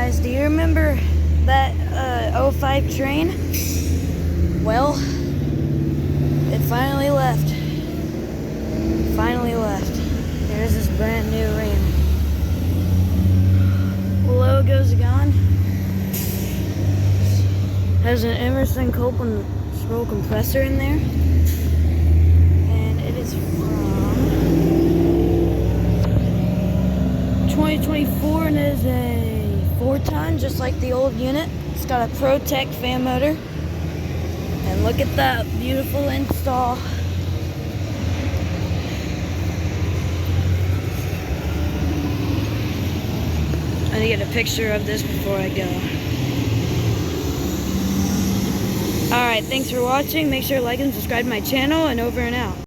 guys, do you remember that '05 Trane? Well, it finally left. Finally left. Here's this brand new Rheem. Logo's gone. Has an Emerson Copeland scroll compressor in there. And it is from 2024 and it is a 4-ton, just like the old unit. It's got a ProTech fan motor. And look at that beautiful install. I need to get a picture of this before I go. Alright, thanks for watching. Make sure to like and subscribe to my channel, and over and out.